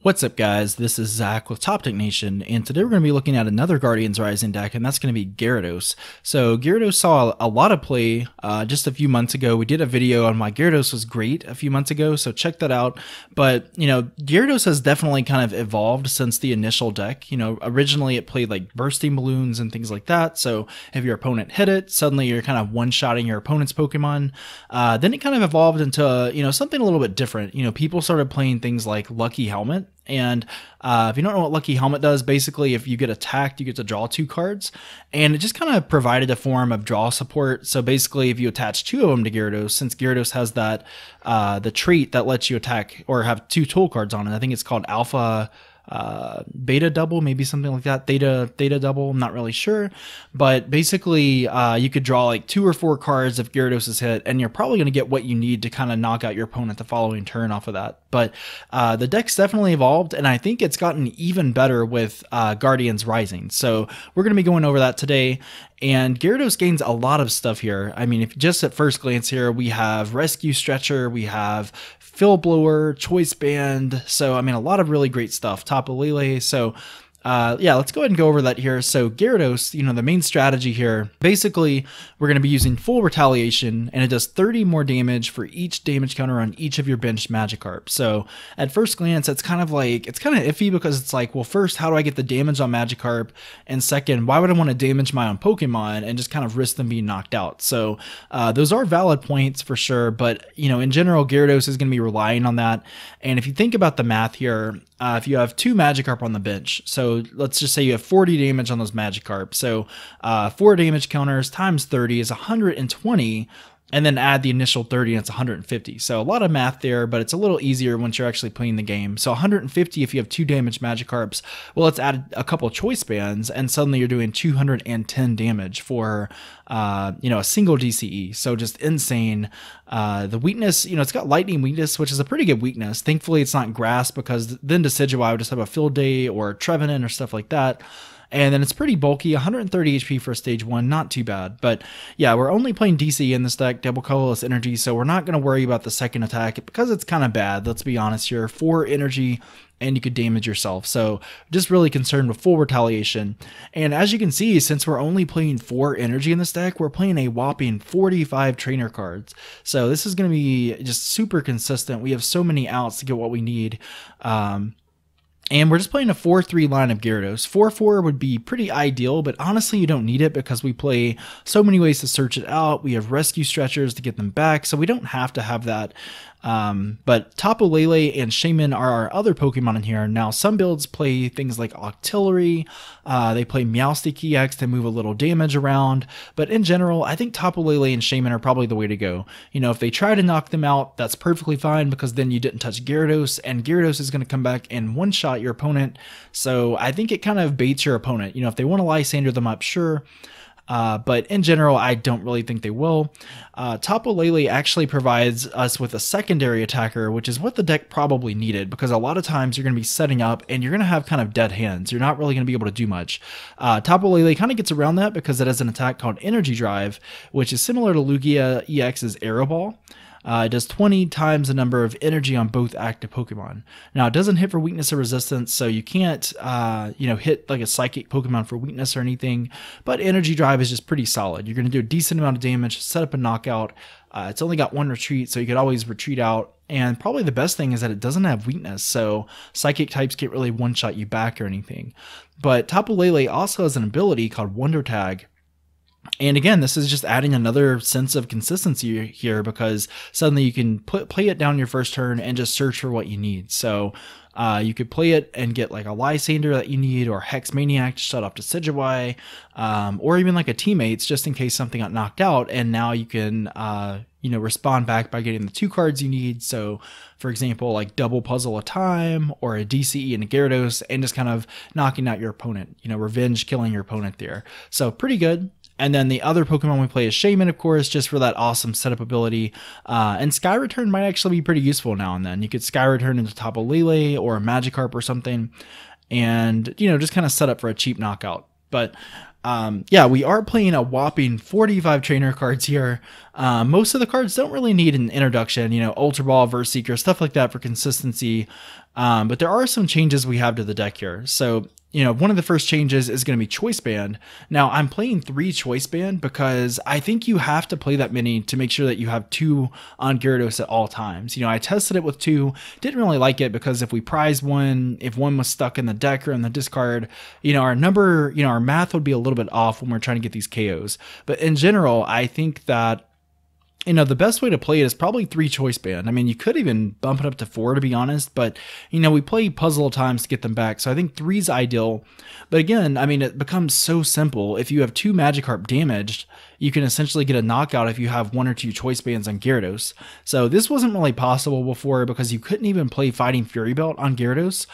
What's up, guys? This is Zach with Top Tech Nation, and today we're going to be looking at another Guardians Rising deck, and that's going to be Gyarados. So Gyarados saw a lot of play just a few months ago. We did a video on why Gyarados was great a few months ago, so check that out. But, you know, Gyarados has definitely kind of evolved since the initial deck. You know, originally it played like bursting balloons and things like that, so if your opponent hit it, suddenly you're kind of one-shotting your opponent's Pokemon. Then it kind of evolved into, you know, something a little bit different. You know, people started playing things like Lucky Helmet. And if you don't know what Lucky Helmet does, basically if you get attacked, you get to draw 2 cards. And it just kind of provided a form of draw support. So basically if you attach 2 of them to Gyarados, since Gyarados has that the trait that lets you attack or have 2 tool cards on it, I think it's called Alpha Beta Double, maybe something like that, Theta Double, I'm not really sure, but basically you could draw like 2 or 4 cards if Gyarados is hit, and you're probably going to get what you need to kind of knock out your opponent the following turn off of that. But the deck's definitely evolved, and I think it's gotten even better with Guardians Rising, so we're going to be going over that today. And Gyarados gains a lot of stuff here. I mean, if just at first glance here, we have Rescue Stretcher, we have Field Blower, Choice Band. So, I mean, a lot of really great stuff. Tapu Lele. So, yeah, let's go ahead and go over that here. So Gyarados, you know, the main strategy here, basically we're going to be using full retaliation, and it does 30 more damage for each damage counter on each of your benched Magikarp. So at first glance, it's kind of iffy, because it's like, well, first, how do I get the damage on Magikarp? And second, why would I want to damage my own Pokemon and just kind of risk them being knocked out? So those are valid points for sure, but, you know, in general, Gyarados is going to be relying on that. And if you think about the math here, if you have 2 Magikarp on the bench, so let's just say you have 40 damage on those Magikarp. So 4 damage counters times 30 is 120, and then add the initial 30 and it's 150. So a lot of math there, but it's a little easier once you're actually playing the game. So 150 if you have 2 damage Magikarps. Well, let's add a couple Choice Bands, and suddenly you're doing 210 damage for you know, a single DCE. So just insane. The weakness, you know, it's got lightning weakness, which is a pretty good weakness. Thankfully it's not grass, because then Decidueye would just have a Field Day or Trevenant or stuff like that. And then it's pretty bulky, 130 HP for stage 1, not too bad. But yeah, we're only playing DC in this deck, double colorless energy, so we're not going to worry about the second attack because it's kind of bad. Let's be honest here, 4 energy and you could damage yourself. So just really concerned with full retaliation. And as you can see, since we're only playing 4 energy in this deck, we're playing a whopping 45 trainer cards. So this is going to be just super consistent. We have so many outs to get what we need. And we're just playing a 4-3 line of Gyarados. 4-4 would be pretty ideal, but honestly you don't need it because we play so many ways to search it out. We have Rescue Stretchers to get them back, so we don't have to have that. But Tapu Lele and Shaymin are our other Pokemon in here. Now, some builds play things like Octillery. They play Meowstic EX to move a little damage around. But in general, I think Tapu Lele and Shaymin are probably the way to go. You know, if they try to knock them out, that's perfectly fine, because then you didn't touch Gyarados, and Gyarados is going to come back and one-shot your opponent. So I think it kind of baits your opponent. You know, if they want to Lysandre them up, sure. But in general, I don't really think they will. Tapu Lele actually provides us with a secondary attacker, which is what the deck probably needed, because a lot of times you're going to be setting up and you're going to have kind of dead hands. You're not really going to be able to do much. Tapu Lele kind of gets around that because it has an attack called Energy Drive, which is similar to Lugia EX's Aero Ball. It does 20 times the number of energy on both active Pokemon. Now, it doesn't hit for weakness or resistance, so you can't, you know, hit like a psychic Pokemon for weakness or anything, but Energy Drive is just pretty solid. You're going to do a decent amount of damage, set up a knockout. It's only got 1 retreat, so you could always retreat out. And probably the best thing is that it doesn't have weakness, so psychic types can't really one-shot you back or anything. But Tapu Lele also has an ability called Wonder Tag. And again, this is just adding another sense of consistency here, because suddenly you can play it down your first turn and just search for what you need. So you could play it and get like a Lysandre that you need, or Hex Maniac to shut off Decidueye, or even like a Teammates just in case something got knocked out, and now you can you know, respond back by getting the 2 cards you need. So for example, like double Puzzle of Time or a DCE and a Gyarados, and just kind of knocking out your opponent, you know, revenge killing your opponent there. So pretty good. And then the other Pokemon we play is Shaymin, of course, just for that awesome setup ability. And Sky Return might actually be pretty useful now and then. You could Sky Return into Tapu Lele or a Magikarp or something, and, you know, just kind of set up for a cheap knockout. But yeah, we are playing a whopping 45 trainer cards here. Most of the cards don't really need an introduction, you know, Ultra Ball versus Seeker, stuff like that for consistency. But there are some changes we have to the deck here. So, you know, one of the first changes is going to be Choice Band. Now, I'm playing 3 Choice Band because I think you have to play that many to make sure that you have 2 on Gyarados at all times. You know, I tested it with 2, didn't really like it because if we prized one, if one was stuck in the deck or in the discard, you know, our number, you know, our math would be a little bit off when we're trying to get these KOs. But in general, I think that, you know, the best way to play it is probably 3 Choice Band. I mean, you could even bump it up to 4, to be honest, but, you know, we play Puzzle of Times to get them back, so I think 3 is ideal. But again, I mean, it becomes so simple. If you have 2 Magikarp damaged, you can essentially get a knockout if you have 1 or 2 Choice Bands on Gyarados. So this wasn't really possible before because you couldn't even play Fighting Fury Belt on Gyarados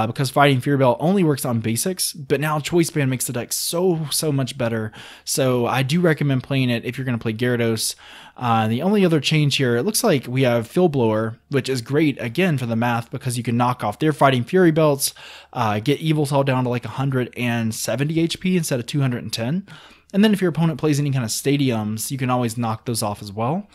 because Fighting Fury Belt only works on basics, but now Choice Band makes the deck so much better. So I do recommend playing it if you're going to play Gyarados. The only other change here, it looks like we have Field Blower, which is great, again, for the math, because you can knock off their Fighting Fury Belts, get Evil's down to like 170 HP instead of 210. And then if your opponent plays any kind of stadiums, you can always knock those off as well.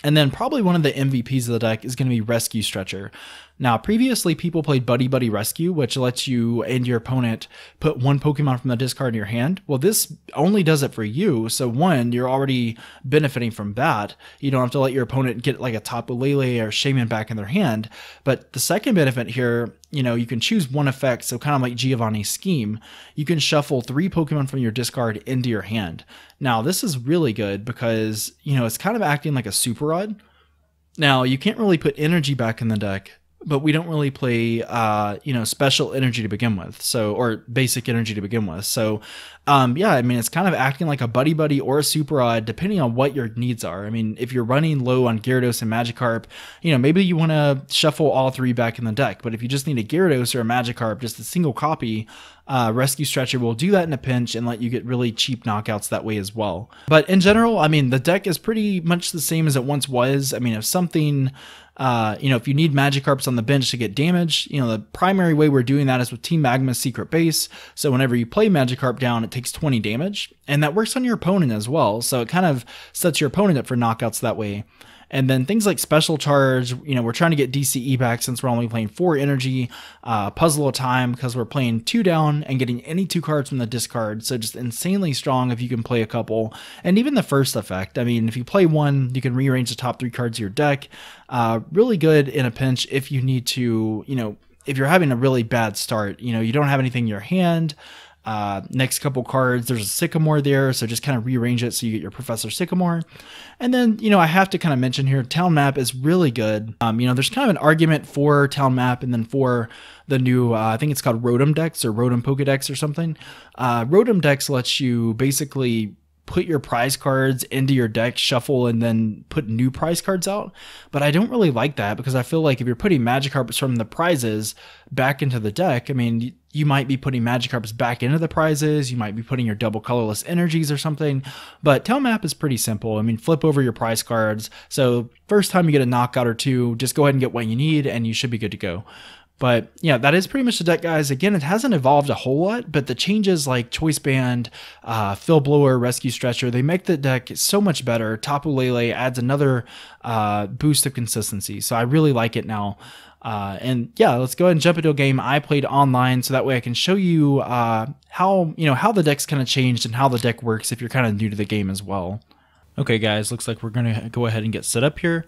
And then probably one of the MVPs of the deck is going to be Rescue Stretcher. Now, previously, people played Buddy Buddy Rescue, which lets you and your opponent put 1 Pokemon from the discard in your hand. Well, this only does it for you, so 1, you're already benefiting from that. You don't have to let your opponent get like a Tapu Lele or Shaymin back in their hand. But the second benefit here, you know, you can choose 1 effect, so kind of like Giovanni's scheme. You can shuffle 3 Pokemon from your discard into your hand. Now, this is really good because, you know, it's kind of acting like a Super Rod. Now, you can't really put energy back in the deck, but we don't really play, you know, special energy to begin with, so, or basic energy to begin with. So, yeah, I mean, it's kind of acting like a Buddy Buddy or a Super Rod, depending on what your needs are. I mean, if you're running low on Gyarados and Magikarp, you know, maybe you want to shuffle all 3 back in the deck. But if you just need a Gyarados or a Magikarp, just a single copy, Rescue Stretcher will do that in a pinch and let you get really cheap knockouts that way as well. But in general, I mean, the deck is pretty much the same as it once was. I mean, if something, you know, if you need Magikarps on the bench to get damage, you know, the primary way we're doing that is with Team Magma's Secret Base. So whenever you play Magikarp down, it takes 20 damage, and that works on your opponent as well. So it kind of sets your opponent up for knockouts that way. And then things like Special Charge, you know, we're trying to get DCE back since we're only playing 4 energy, Puzzle of Time because we're playing 2 down and getting any 2 cards from the discard. So just insanely strong if you can play a couple. And even the first effect, I mean, if you play 1, you can rearrange the top 3 cards of your deck. Really good in a pinch if you need to, you know, if you're having a really bad start, you know, you don't have anything in your hand. Next couple cards, there's a Sycamore there, so just kind of rearrange it so you get your Professor Sycamore. And then, you know, I have to kind of mention here, Town Map is really good. You know, there's kind of an argument for Town Map and then for the new, I think it's called Rotom Dex or Rotom Pokedex or something. Rotom Dex lets you basically put your prize cards into your deck, shuffle, and then put new prize cards out. But I don't really like that because I feel like if you're putting Magikarps from the prizes back into the deck, I mean, you might be putting Magikarps back into the prizes, you might be putting your double colorless energies or something. But Town Map is pretty simple. I mean, flip over your prize cards. So first time you get a knockout or 2, just go ahead and get what you need and you should be good to go. But yeah, that is pretty much the deck, guys. Again, it hasn't evolved a whole lot, but the changes like Choice Band, Field Blower, Rescue Stretcher, they make the deck so much better. Tapu Lele adds another boost of consistency, so I really like it now. And yeah, let's go ahead and jump into a game I played online, so that way I can show you how the deck's kind of changed and how the deck works if you're kind of new to the game as well. Okay, guys, looks like we're gonna go ahead and get set up here.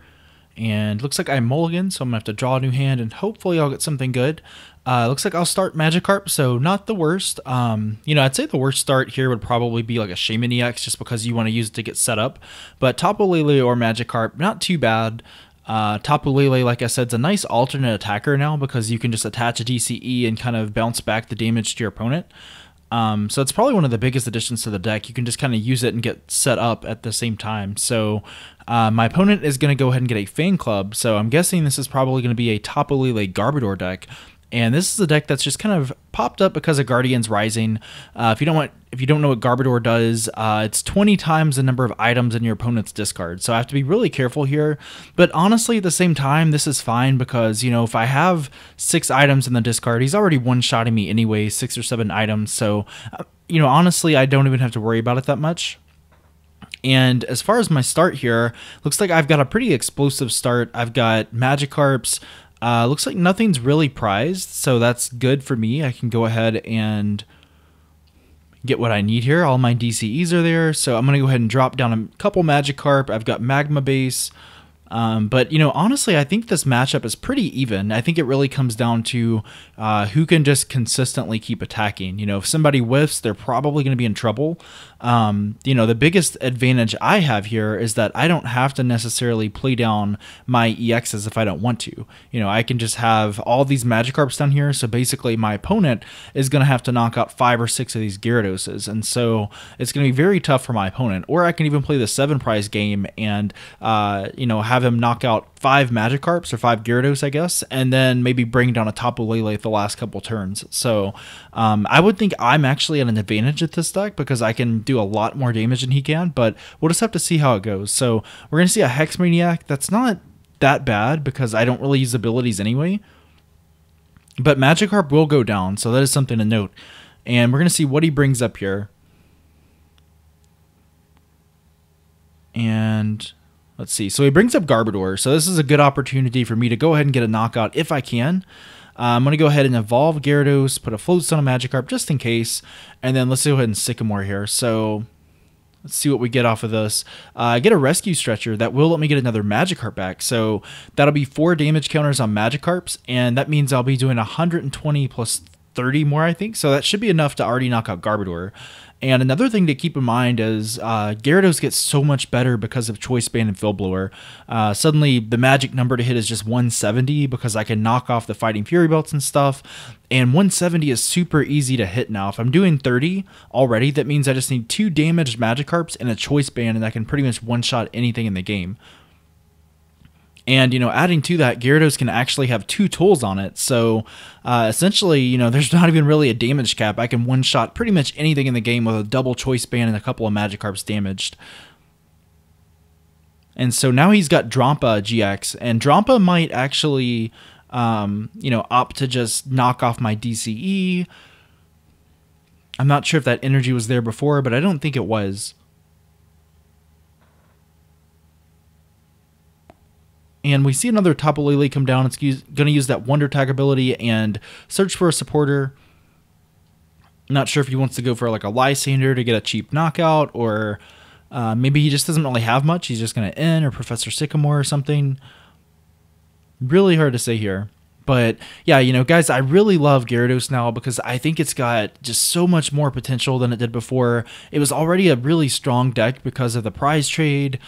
And looks like I mulligan, so I'm going to have to draw a new hand, and hopefully I'll get something good. Looks like I'll start Magikarp, so not the worst. You know, I'd say the worst start here would probably be like a Shaymin-EX, just because you want to use it to get set up. But Tapu Lele or Magikarp, not too bad. Tapu Lele, like I said, is a nice alternate attacker now, because you can just attach a DCE and kind of bounce back the damage to your opponent. So it's probably one of the biggest additions to the deck. You can just kind of use it and get set up at the same time. So my opponent is going to go ahead and get a Fan Club. So I'm guessing this is probably going to be a Tapu Lele Garbodor deck. And this is a deck that's just kind of popped up because of Guardians Rising. If you don't know what Garbodor does, it's 20 times the number of items in your opponent's discard. So I have to be really careful here. But honestly, at the same time, this is fine because, you know, if I have 6 items in the discard, he's already one-shotting me anyway, 6 or 7 items. So, you know, honestly, I don't even have to worry about it that much. And as far as my start here, looks like I've got a pretty explosive start. I've got Magikarps. Looks like nothing's really prized, so that's good for me. I can go ahead and get what I need here. All my DCEs are there, so I'm going to go ahead and drop down a couple Magikarp. I've got Magma base. But, you know, honestly, I think this matchup is pretty even. I think it really comes down to who can just consistently keep attacking. You know, if somebody whiffs, they're probably going to be in trouble. You know, the biggest advantage I have here is that I don't have to necessarily play down my EXs if I don't want to. You know, I can just have all these Magikarps down here, so basically my opponent is going to have to knock out 5 or 6 of these Gyaradoses, and so it's going to be very tough for my opponent. Or I can even play the 7 prize game and, you know, have him knock out 5 Magikarps or 5 Gyarados, I guess, and then maybe bring down a Tapu Lele at the last couple turns. So I would think I'm actually at an advantage at this deck because I can do a lot more damage than he can, but we'll just have to see how it goes. So we're going to see a Hex Maniac. That's not that bad because I don't really use abilities anyway, but Magikarp will go down, so that is something to note. And we're going to see what he brings up here. And let's see. So he brings up Garbodor. So this is a good opportunity for me to go ahead and get a knockout if I can. I'm going to go ahead and evolve Gyarados, put a Float Stone on Magikarp just in case. And then let's go ahead and Sycamore here. So let's see what we get off of this. I get a Rescue Stretcher that will let me get another Magikarp back. So that'll be 4 damage counters on Magikarps. And that means I'll be doing 120 plus 30 more, I think. So that should be enough to already knock out Garbodor. And another thing to keep in mind is Gyarados gets so much better because of Choice Band and Field Blower. Suddenly, the magic number to hit is just 170 because I can knock off the Fighting Fury Belts and stuff. And 170 is super easy to hit now. If I'm doing 30 already, that means I just need 2 damaged Magikarps and a Choice Band, and I can pretty much one-shot anything in the game. And, you know, adding to that, Gyarados can actually have 2 tools on it. So, essentially, you know, there's not even really a damage cap. I can one-shot pretty much anything in the game with a double Choice Band and a couple of Magikarps damaged. And so now he's got Drampa GX. And Drampa might actually, you know, opt to just knock off my DCE. I'm not sure if that energy was there before, but I don't think it was. And we see another Tapu Lele come down. It's going to use that Wonder Tag ability and search for a supporter. Not sure if he wants to go for like a Lysandre to get a cheap knockout, or maybe he just doesn't really have much. He's just going to end, or Professor Sycamore or something. Really hard to say here. But yeah, you know, guys, I really love Gyarados now because I think it's got just so much more potential than it did before. It was already a really strong deck because of the prize trade,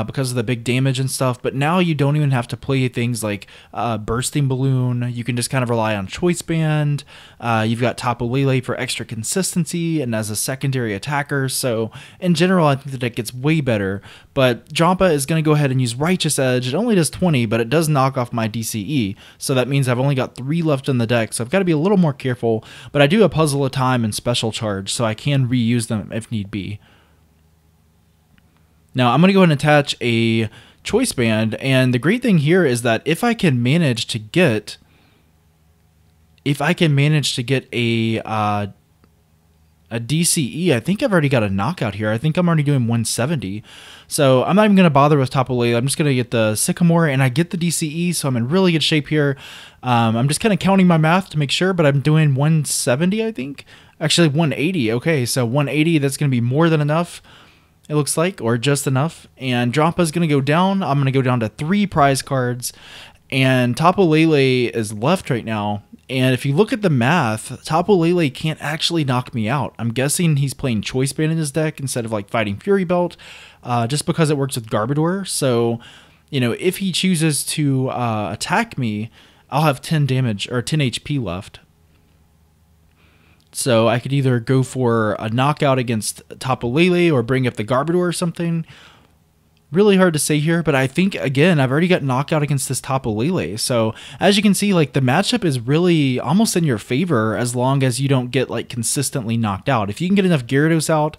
because of the big damage and stuff. But now you don't even have to play things like Bursting Balloon. You can just kind of rely on Choice Band. You've got Tapu Lele for extra consistency and as a secondary attacker. So in general, I think the deck gets way better. But Drampa is going to go ahead and use Righteous Edge. It only does 20, but it does knock off my DCE. So that means I've only got 3 left in the deck, so I've got to be a little more careful, but I do have Puzzle of Time and Special Charge, so I can reuse them if need be. Now, I'm going to go ahead and attach a Choice Band, and the great thing here is that if I can manage to get a DCE, I think I've already got a knockout here. I think I'm already doing 170. So I'm not even going to bother with Tapu Lele. I'm just going to get the Sycamore, and I get the DCE, so I'm in really good shape here. I'm just kind of counting my math to make sure, but I'm doing 170, I think. Actually, 180. Okay, so 180, that's going to be more than enough, it looks like, or just enough. And Drampa's going to go down. I'm going to go down to 3 prize cards, and Tapu Lele is left right now. And if you look at the math, Tapu Lele can't actually knock me out. I'm guessing he's playing Choice Band in his deck instead of like Fighting Fury Belt, just because it works with Garbodor. So, you know, if he chooses to attack me, I'll have 10 damage or 10 HP left. So I could either go for a knockout against Tapu Lele or bring up the Garbodor or something. Really hard to say here, but I think, again, I've already got knockout against this Tapu Lele. So as you can see, like, the matchup is really almost in your favor as long as you don't get, like, consistently knocked out. If you can get enough Gyarados out,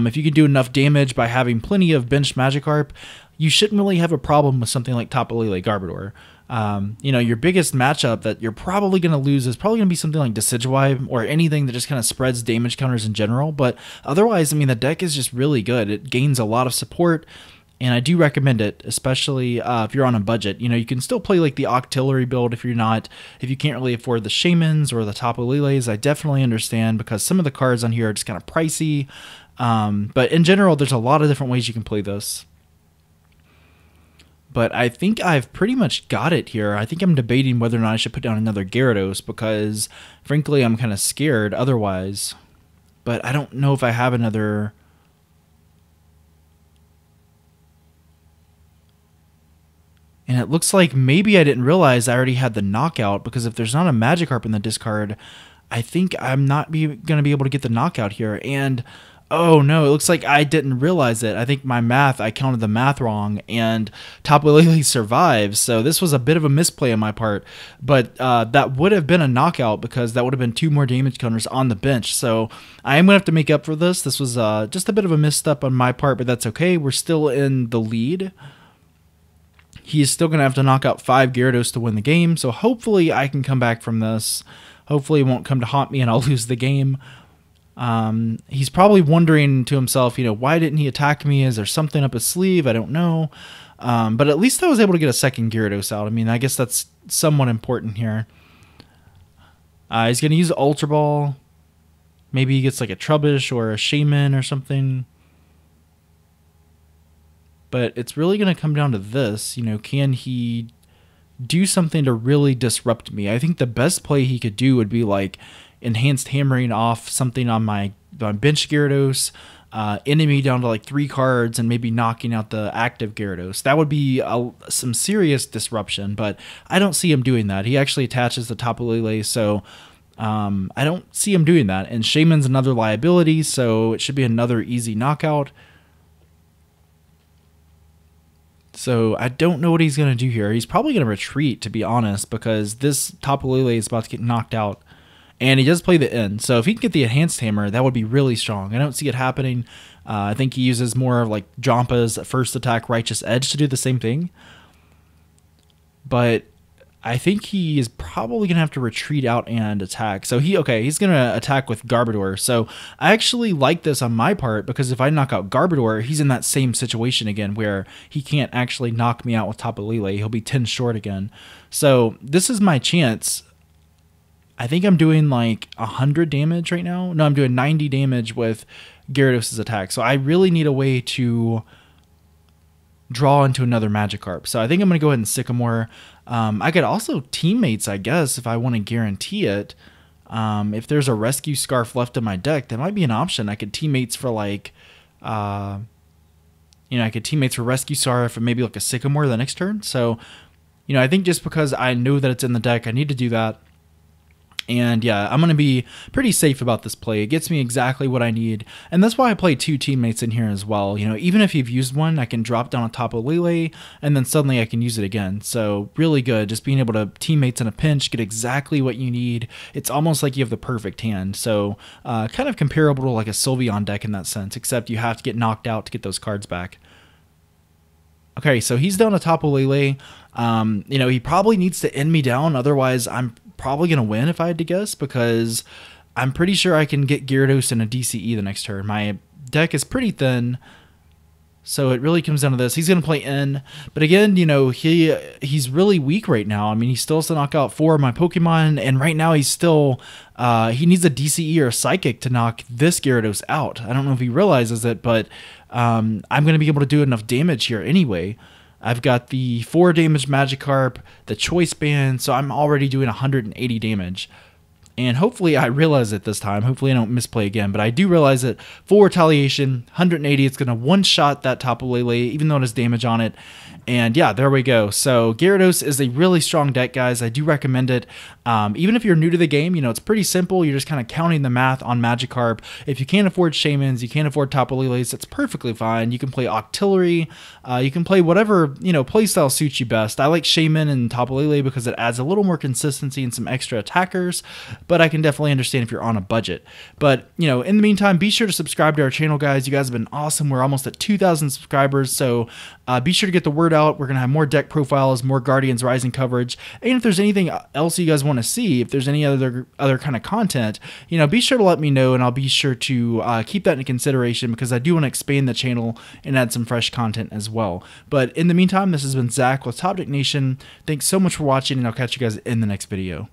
if you can do enough damage by having plenty of benched Magikarp, you shouldn't really have a problem with something like Tapu Lele Garbodor. You know, your biggest matchup that you're probably going to lose is probably going to be something like Decidueye or anything that just kind of spreads damage counters in general. But otherwise, I mean, the deck is just really good. It gains a lot of support. And I do recommend it, especially if you're on a budget. You know, you can still play like the Octillery build if you can't really afford the Shaymins or the Tapu Leles. I definitely understand because some of the cards on here are just kind of pricey. But in general, there's a lot of different ways you can play this. But I think I've pretty much got it here. I think I'm debating whether or not I should put down another Gyarados because, frankly, I'm kind of scared otherwise. But I don't know if I have another... And it looks like maybe I didn't realize I already had the knockout because if there's not a Magikarp in the discard, I think I'm not going to be able to get the knockout here. And, oh no, it looks like I didn't realize it. I think I counted the math wrong and Tapu Lele survives. So this was a bit of a misplay on my part. But that would have been a knockout because that would have been 2 more damage counters on the bench. So I am going to have to make up for this. This was just a bit of a misstep on my part, but that's okay. We're still in the lead. He is still going to have to knock out 5 Gyarados to win the game, so hopefully I can come back from this. Hopefully it won't come to haunt me and I'll lose the game. He's probably wondering to himself, you know, why didn't he attack me? Is there something up his sleeve? I don't know. But at least I was able to get a second Gyarados out. I mean, I guess that's somewhat important here. He's going to use Ultra Ball. Maybe he gets like a Trubbish or a Shaymin or something. But it's really going to come down to this, you know, can he do something to really disrupt me? I think the best play he could do would be like enhanced hammering off something on my bench Gyarados, enemy down to like 3 cards and maybe knocking out the active Gyarados. That would be some serious disruption, but I don't see him doing that. He actually attaches the Tapu Lele, so I don't see him doing that. And Shaymin's another liability, so it should be another easy knockout. So I don't know what he's going to do here. He's probably going to retreat, to be honest, because this Tapu Lele is about to get knocked out. And he does play the end. So if he can get the enhanced hammer, that would be really strong. I don't see it happening. I think he uses more of like Jampa's first attack Righteous Edge to do the same thing. But I think he is probably going to have to retreat out and attack. So he's going to attack with Garbodor. So I actually like this on my part because if I knock out Garbodor, he's in that same situation again where he can't actually knock me out with Tapu Lele. He'll be 10 short again. So this is my chance. I think I'm doing like 100 damage right now. No, I'm doing 90 damage with Gyarados' attack. So I really need a way to draw into another Magikarp. So I think I'm going to go ahead and Sycamore. I could also Teammates, I guess, if I want to guarantee it. If there's a Rescue Scarf left in my deck, that might be an option. I could Teammates for like, I could Teammates for Rescue Scarf and maybe like a Sycamore the next turn. So, I think just because I know that it's in the deck, I need to do that. And yeah, I'm going to be pretty safe about this play. It gets me exactly what I need. And that's why I play 2 Teammates in here as well. Even if you've used one, I can drop down on top of Lele, and then suddenly I can use it again. So really good. Just being able to Teammates in a pinch, get exactly what you need. It's almost like you have the perfect hand. So kind of comparable to like a Sylveon deck in that sense, except you have to get knocked out to get those cards back. Okay, so he's down on Tapu Lele. He probably needs to end me down. Otherwise, I'm probably going to win if I had to guess, because I'm pretty sure I can get Gyarados in a DCE the next turn. My deck is pretty thin, so it really comes down to this. He's going to play N, but again, he's really weak right now. I mean, he still has to knock out 4 of my Pokemon, and right now he's still, he needs a DCE or a Psychic to knock this Gyarados out. I don't know if he realizes it, but I'm going to be able to do enough damage here anyway. I've got the 4 damage Magikarp, the Choice Band, so I'm already doing 180 damage. And hopefully I realize it this time. Hopefully I don't misplay again, but I do realize it. For retaliation, 180, it's going to one-shot that Tapu Lele, even though it has damage on it. And yeah, there we go. So Gyarados is a really strong deck, guys. I do recommend it. Even if you're new to the game, you know, it's pretty simple. You're just kind of counting the math on Magikarp. If you can't afford Shaymins, you can't afford Tapu Lele's, that's perfectly fine. You can play Octillery. You can play whatever, you know, playstyle suits you best. I like Shaymin and Tapu Lele because it adds a little more consistency and some extra attackers, but I can definitely understand if you're on a budget. But, you know, in the meantime, be sure to subscribe to our channel, guys. You guys have been awesome. We're almost at 2,000 subscribers, so be sure to get the word out. We're going to have more deck profiles, more Guardians Rising coverage, and if there's anything else you guys want to see, if there's any other kind of content, you know, be sure to let me know, and I'll be sure to keep that in consideration, because I do want to expand the channel and add some fresh content as well. But in the meantime, this has been Zach with Top Deck Nation. Thanks so much for watching, and I'll catch you guys in the next video.